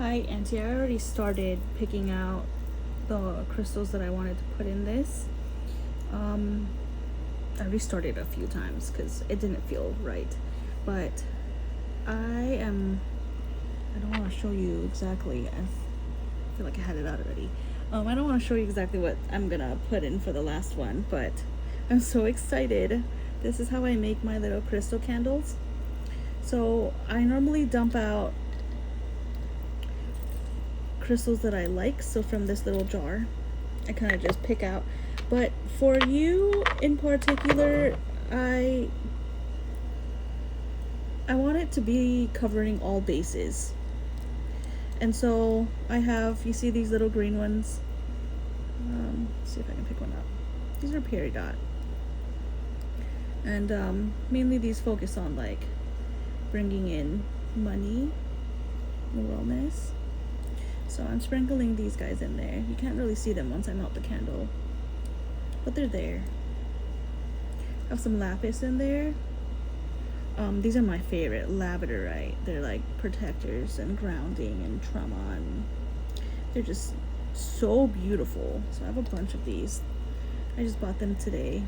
Hi, aunty. I already started picking out the crystals that I wanted to put in this. I restarted a few times because it didn't feel right. But I don't want to show you exactly. I feel like I had it out already. I don't want to show you exactly what I'm gonna put in for the last one, but I'm so excited. This is how I make my little crystal candles. So I normally dump out crystals that I like. So from this little jar, I kind of just pick out. But for you in particular, I want it to be covering all bases. And so I have, you see these little green ones? Let's see if I can pick one up. These are peridot. And mainly these focus on like bringing in money and wellness. So I'm sprinkling these guys in there. You can't really see them once I melt the candle, but they're there. I have some lapis in there. These are my favorite, labradorite. They're like protectors and grounding and trauma, and they're just so beautiful. So I have a bunch of these. I just bought them today.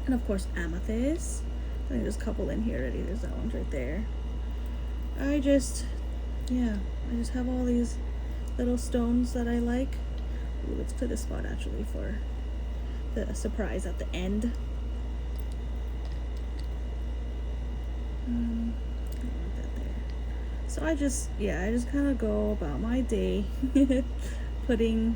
And of course amethyst. I think there's a couple in here already. There's that one right there. I just have all these little stones that I like. Ooh, let's put this spot actually for the surprise at the end. I don't want that there. So I just kind of go about my day putting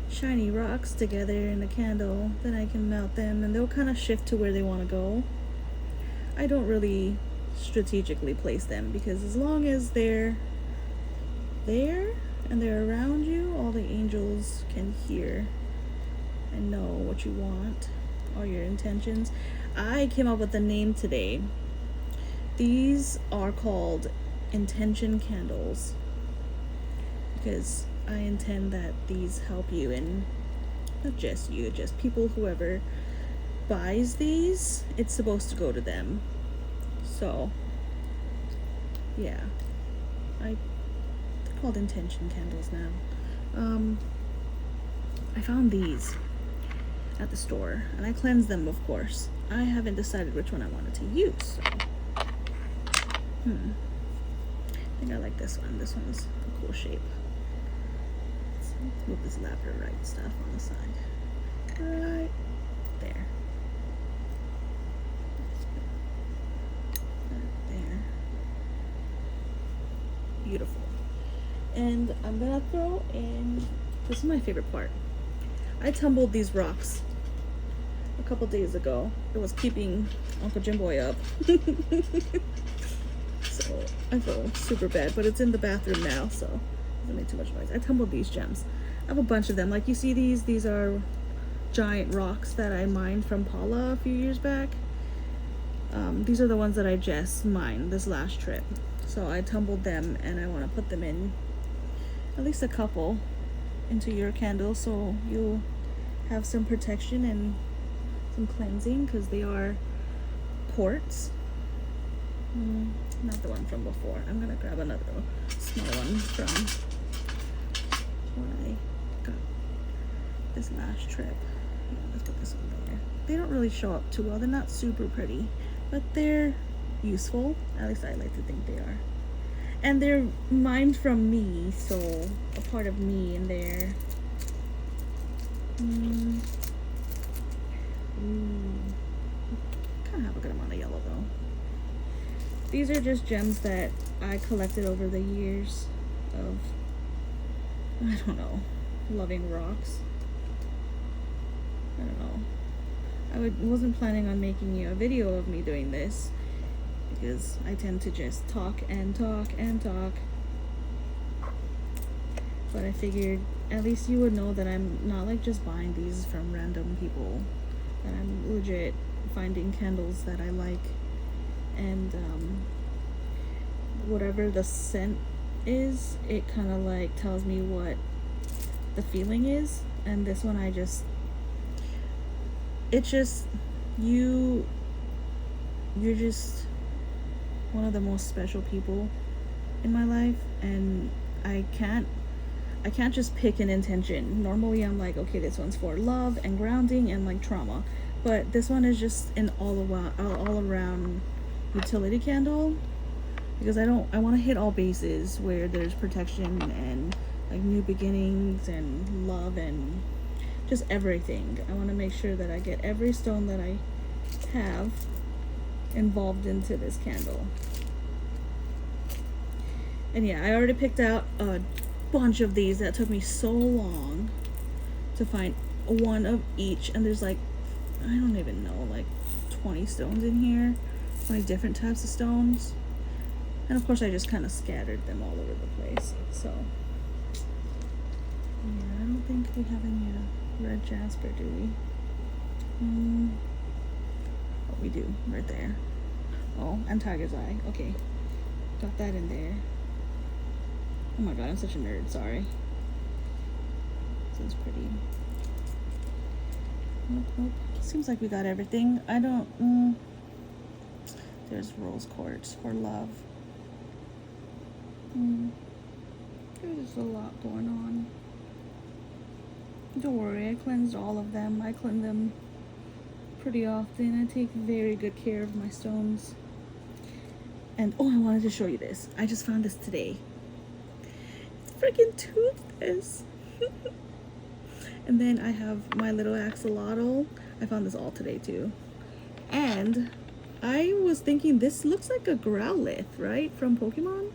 shiny rocks together in a candle. Then I can melt them and they'll kind of shift to where they want to go. I don't really strategically place them because as long as they're there and they're around you, all the angels can hear and know what you want, all your intentions. I came up with the name today. These are called intention candles because I intend that these help you, and not just you, just people, whoever buys these, it's supposed to go to them. So yeah, they're called intention candles now. I found these at the store and I cleansed them, of course. I haven't decided which one I wanted to use, so I think I like this one. This one's a cool shape. Let's move this labradorite stuff on the side. Right there. There. Beautiful. And I'm gonna throw in, this is my favorite part. I tumbled these rocks a couple days ago. It was keeping Uncle Jimboy up. So I feel super bad, but it's in the bathroom now, so it doesn't make too much noise. I tumbled these gems. I have a bunch of them. Like you see these are giant rocks that I mined from Paula a few years back. These are the ones that I just mined this last trip. So I tumbled them and I want to put them in, at least a couple, into your candle so you'll have some protection and some cleansing because they are quartz. Not the one from before. I'm gonna grab another small one from when I got this last trip. Yeah, let's put this one there. They don't really show up too well. They're not super pretty, but they're useful. At least I like to think they are. And they're mined from me, so a part of me in there. Kind of have a good amount of yellow though. These are just gems that I collected over the years of, I don't know, loving rocks. I don't know. I wasn't planning on making you a video of me doing this because I tend to just talk and talk and talk. But I figured at least you would know that I'm not like just buying these from random people, that I'm legit finding candles that I like, and whatever the scent is, it kind of like tells me what the feeling is. And this one it's just you're just one of the most special people in my life, and I can't just pick an intention. Normally I'm like, okay, this one's for love and grounding and like trauma, but this one is just an all around utility candle, because I want to hit all bases where there's protection and like new beginnings and love and just everything. I want to make sure that I get every stone that I have involved into this candle. And yeah, I already picked out a bunch of these. That took me so long to find one of each, and there's like, I don't even know, like 20 stones in here, 20 different types of stones. And of course I just kind of scattered them all over the place. So yeah, I don't think we have any red jasper, do we? Oh, we do, right there. Oh, and tiger's eye. Okay, got that in there. Oh my god, I'm such a nerd, sorry. This is pretty. Nope. Seems like we got everything. I don't, there's rose quartz for love. There's a lot going on. Don't worry, I cleansed all of them. I cleanse them pretty often. I take very good care of my stones. And oh, I wanted to show you this. I just found this today. It's freaking toothless. And then I have my little axolotl. I found this all today too. And I was thinking this looks like a Growlithe, right? From Pokemon?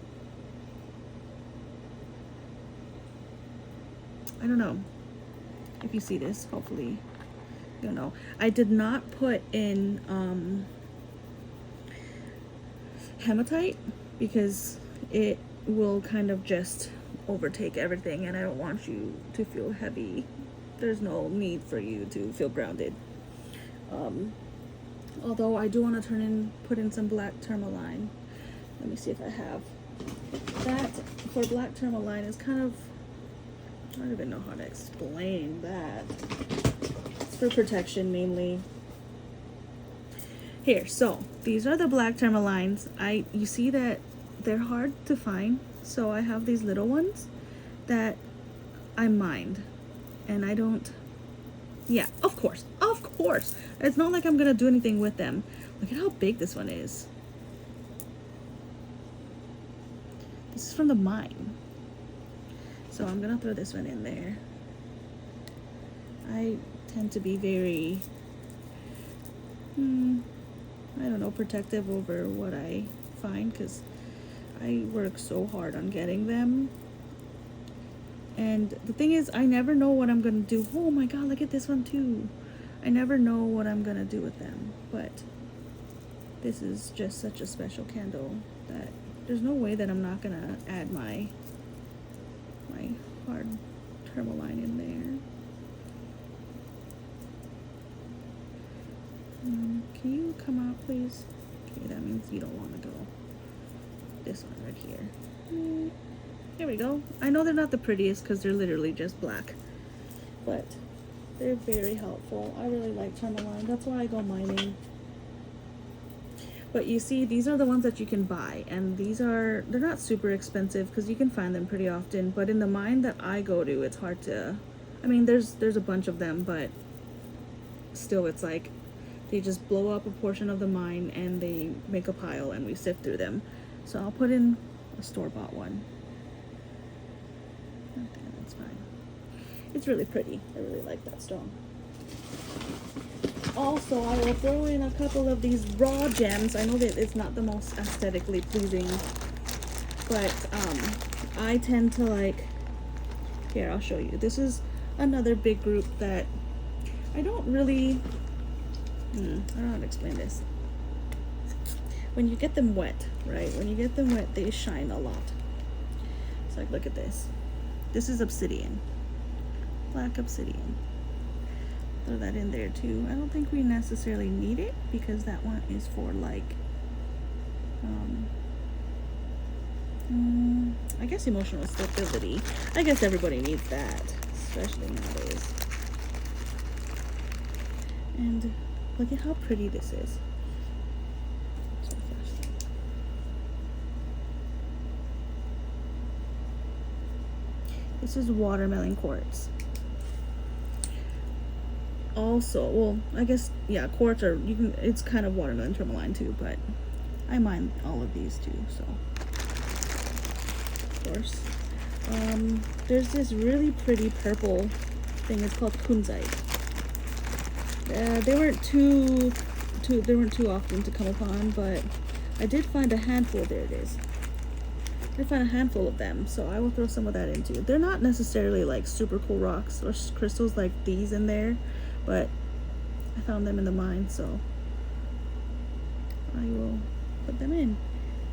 I don't know if you see this, hopefully you'll know. I did not put in hematite because it will kind of just overtake everything, and I don't want you to feel heavy. There's no need for you to feel grounded. Although I do want to put in some black tourmaline. Let me see if I have. That for black tourmaline is kind of, I don't even know how to explain that. It's for protection mainly. Here, so these are the black tourmalines. You see that they're hard to find, so I have these little ones that I mined, and I don't. Yeah, of course. It's not like I'm gonna do anything with them. Look at how big this one is. This is from the mine. So I'm gonna throw this one in there. I tend to be very, I don't know, protective over what I find, because I work so hard on getting them. And the thing is, I never know what I'm gonna do. Oh my god, look at this one too. I never know what I'm gonna do with them, but this is just such a special candle that there's no way that I'm not gonna add my hard tourmaline in there. Can you come out, please? Okay, that means you don't want to go. This one right here. There we go. I know they're not the prettiest because they're literally just black, but they're very helpful. I really like tourmaline. That's why I go mining. But you see, these are the ones that you can buy, and they're not super expensive because you can find them pretty often. But in the mine that I go to, it's hard to. I mean, there's a bunch of them, but still, it's like they just blow up a portion of the mine and they make a pile, and we sift through them. So I'll put in a store-bought one. Okay, that's fine. It's really pretty. I really like that stone. Also, I will throw in a couple of these raw gems. I know that it's not the most aesthetically pleasing, but I tend to like. Here, I'll show you. This is another big group that I don't really. I don't know how to explain this. When you get them wet, right? When you get them wet, they shine a lot. It's like, look at this. This is obsidian. Black obsidian. Throw that in there too. I don't think we necessarily need it because that one is for like I guess emotional stability. I guess everybody needs that, especially nowadays. And look at how pretty this is. This is watermelon quartz. Also, well, I guess, yeah, quartz are, you can, it's kind of watermelon tourmaline too, but I mind all of these too, so, of course. There's this really pretty purple thing, it's called kunzite. They weren't too often to come upon, but I did find a handful. There it is. I did find a handful of them, so I will throw some of that into. They're not necessarily like super cool rocks or crystals like these in there, but I found them in the mine, so I will put them in.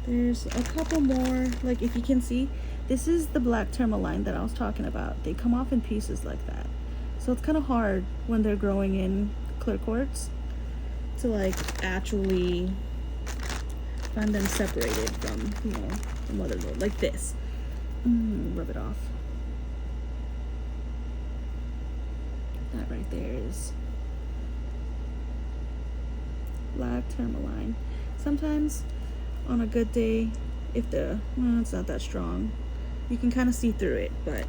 There's a couple more, like if you can see, this is the black tourmaline that I was talking about. They come off in pieces like that, so it's kind of hard when they're growing in clear quartz to like actually find them separated from, you know, the mother lode, like this. Rub it off. That right there is black tourmaline. Sometimes on a good day, if it's not that strong, you can kind of see through it, but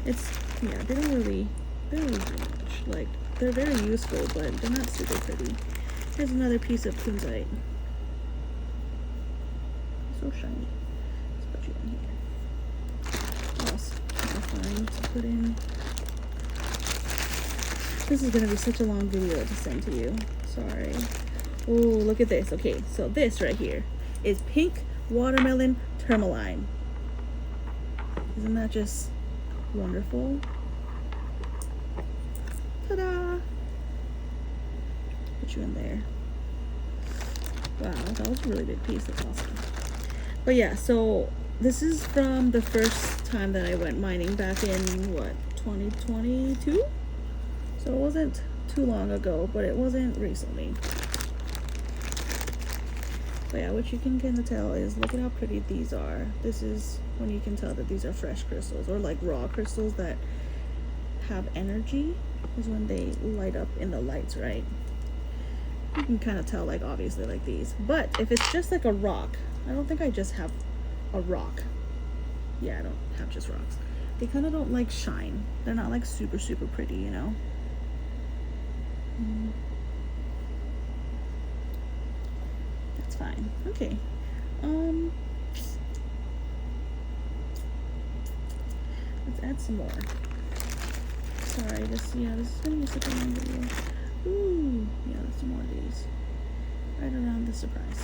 it's, yeah, they don't really do much. Like, they're very useful, but they're not super pretty. Here's another piece of kunzite. So shiny. Let's put you in here. What else can I find to put in? This is gonna be such a long video to send to you. Sorry. Oh, look at this. Okay, so this right here is pink watermelon tourmaline. Isn't that just wonderful? Ta-da! Put you in there. Wow, that was a really big piece. That's awesome. But yeah, so this is from the first time that I went mining back in, what, 2022? So it wasn't too long ago, but it wasn't recently. But yeah, what you can kind of tell is, look at how pretty these are. This is when you can tell that these are fresh crystals, or like raw crystals that have energy, is when they light up in the lights, right? You can kind of tell, like, obviously like these. But if it's just like a rock, I don't think I just have a rock. Yeah, I don't have just rocks. They kind of don't like shine. They're not like super, super pretty, you know? That's fine. Okay. Let's add some more. Sorry, this is gonna be such a long video. Ooh, yeah, let's do more of these. Right around the surprise.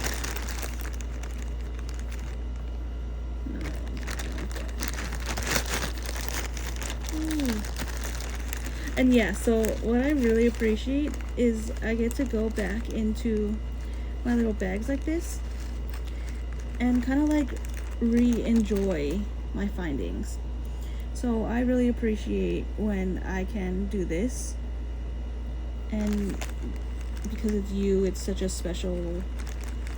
No, ooh. And yeah, so what I really appreciate is I get to go back into my little bags like this and kind of like re-enjoy my findings. So I really appreciate when I can do this, and because it's you, it's such a special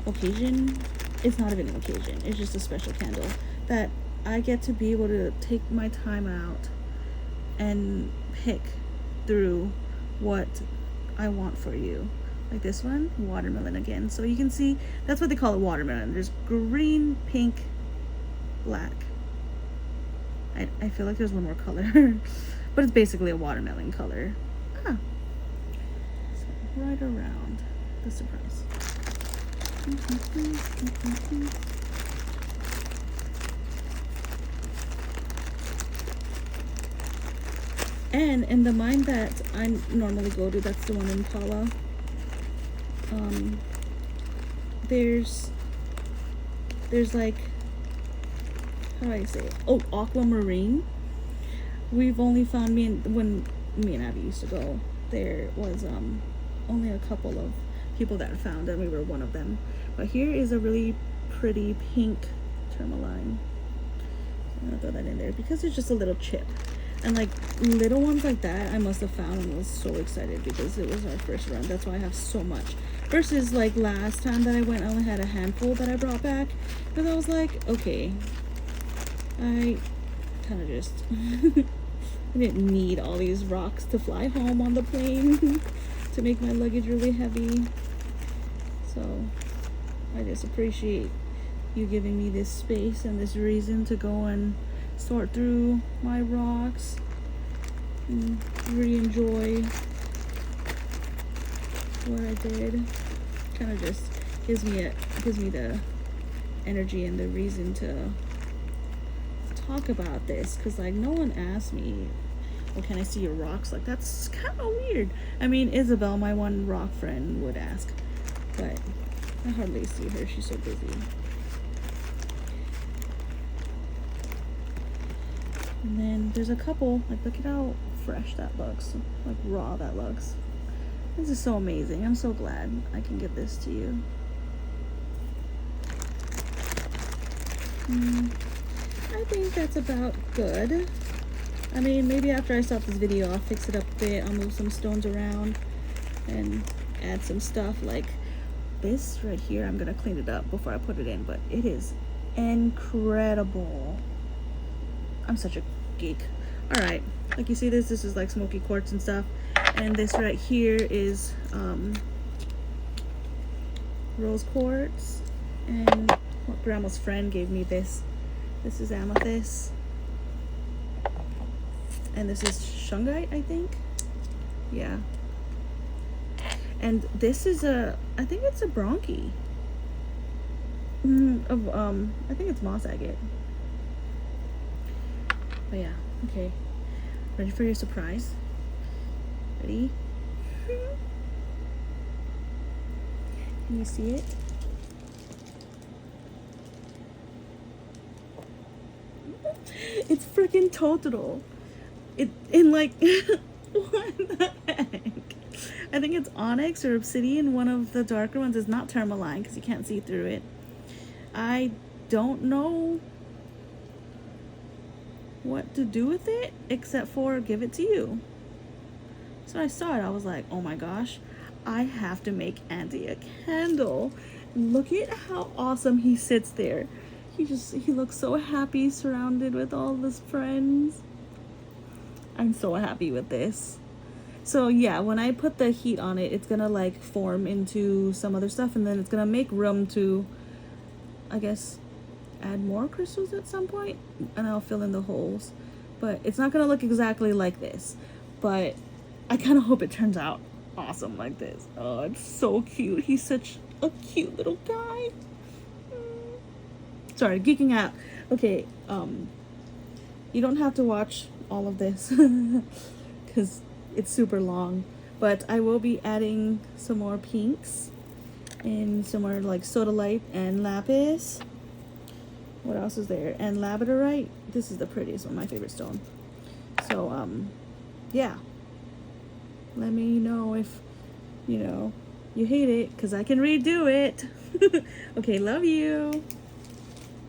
occasion. It's not even an occasion, it's just a special candle that I get to be able to take my time out and pick through what I want for you. Like this one, watermelon again. So you can see, that's what they call it, watermelon. There's green, pink, black. I feel like there's one more color, but it's basically a watermelon color. So right around the surprise. And in the mine that I normally go to, that's the one in Paula, there's like, how do I say it? Oh, aquamarine. We've only found, when me and Abby used to go, there was only a couple of people that found, and we were one of them. But here is a really pretty pink tourmaline. I'm gonna throw that in there because it's just a little chip. And like little ones like that I must have found, and was so excited because it was our first run. That's why I have so much. Versus like last time that I went, I only had a handful that I brought back. Because I was like, okay, I kind of just I didn't need all these rocks to fly home on the plane to make my luggage really heavy. So I just appreciate you giving me this space and this reason to go and sort through my rocks and really enjoy what I did. Kind of just gives me the energy and the reason to talk about this, because like no one asked me, well, can I see your rocks? Like that's kind of weird. I mean, Isabel, my one rock friend, would ask, but I hardly see her, she's so busy. And then there's a couple, like look at how fresh that looks, like raw that looks. This is so amazing. I'm so glad I can give this to you. I think that's about good. I mean, maybe after I stop this video, I'll fix it up a bit. I'll move some stones around and add some stuff like this right here. I'm gonna clean it up before I put it in, but it is incredible. I'm such a geek. All right, like you see this is like smoky quartz and stuff, and this right here is rose quartz, and what grandma's friend gave me this. This is amethyst, and this is shungite, I think. Yeah. And this is I think it's a bronchi. I think it's moss agate. But yeah, okay. Ready for your surprise? Ready? Can you see it? It's freaking Totoro. In like what the heck? I think it's onyx or obsidian. One of the darker ones is not tourmaline because you can't see through it. I don't know what to do with it except for give it to you. So I saw it, I was like, oh my gosh, I have to make Auntie a candle. Look at how awesome he sits there. He looks so happy surrounded with all his friends. I'm so happy with this. So yeah, when I put the heat on it, it's gonna like form into some other stuff, and then it's gonna make room to, I guess, add more crystals at some point, and I'll fill in the holes. But it's not gonna look exactly like this, but I kind of hope it turns out awesome like this. Oh, it's so cute. He's such a cute little guy. Sorry, geeking out. Okay, you don't have to watch all of this because it's super long, but I will be adding some more pinks and some more like sodalite and lapis. What else is there? And labradorite. This is the prettiest one, my favorite stone. So yeah, let me know if you hate it, because I can redo it. Okay, love you.